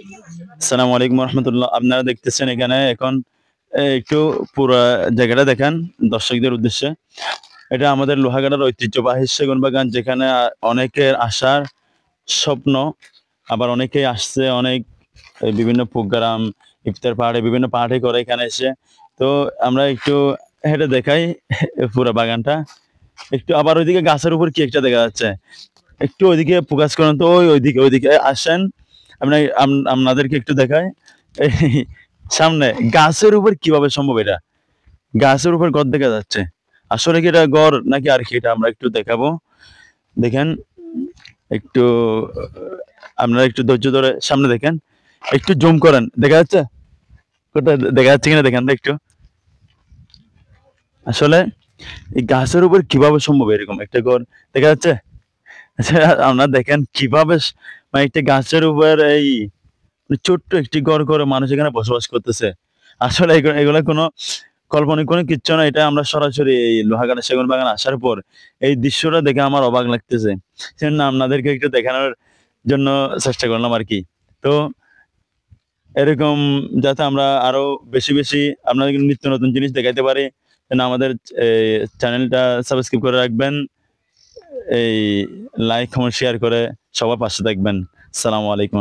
আসসালামু আলাইকুম রহমতুল্লাহ। আপনারা দেখতেছেন এখানে এখন একটু পুরা জায়গাটা দেখান দর্শকদের উদ্দেশ্যে। এটা আমাদের লোহাগাড়ার ঐতিহ্যবাহী সেগুনবাগান, যেখানে অনেকের আসার স্বপ্ন। আবার অনেকেই আসছে, অনেক বিভিন্ন প্রোগ্রাম, ইফতার পার্টি, বিভিন্ন পার্টি করে এখানে এসে। তো আমরা একটু হেঁটে দেখাই পুরা বাগানটা। একটু আবার ওইদিকে গাছের উপর কি একটা দেখা যাচ্ছে, একটু ওইদিকে ফোকাস করেন তো। ওইদিকে ওইদিকে আসেন, আপনাদেরকে একটু দেখাই। এই সামনে গাছের উপর কিভাবে সম্ভব এটা? গাছের উপর ঘর দেখা যাচ্ছে। আসলে কি এটা ঘর নাকি আর কি, এটা আমরা একটু দেখাবো। দেখেন একটু, আপনারা একটু ধৈর্য ধরে সামনে দেখেন, একটু জুম করেন, দেখা যাচ্ছে? কোথায় দেখা যাচ্ছে কিনা দেখেন তো একটু। আসলে এই গাছের উপর কিভাবে সম্ভব এরকম একটা ঘর দেখা যাচ্ছে? আচ্ছা, আপনারা দেখেন কিভাবে মানে একটা গাছের উপর এই ছোট্ট একটি ঘর করে মানুষ এখানে বসবাস করতেছে। আসলে এগুলা কোনো কাল্পনিক কোনো কিচ্ছু না। এটা আমরা সরাসরি এই লোহাগাড়া সেগুনবাগান আসার পর এই দৃশ্যটা দেখে আমার অবাক লাগতেছে। সেজন্য আপনাদেরকে একটু দেখানোর জন্য চেষ্টা করলাম আরকি। তো এরকম যাতে আমরা আরো বেশি, বেশি আপনাদেরকে নিত্য নতুন জিনিস দেখাইতে পারি, যেন আমাদের চ্যানেলটা সাবস্ক্রাইব করে রাখবেন। এই লাইক, কমেন্ট, শেয়ার করে সবার পাশে থাকবেন। আসসালামু আলাইকুম।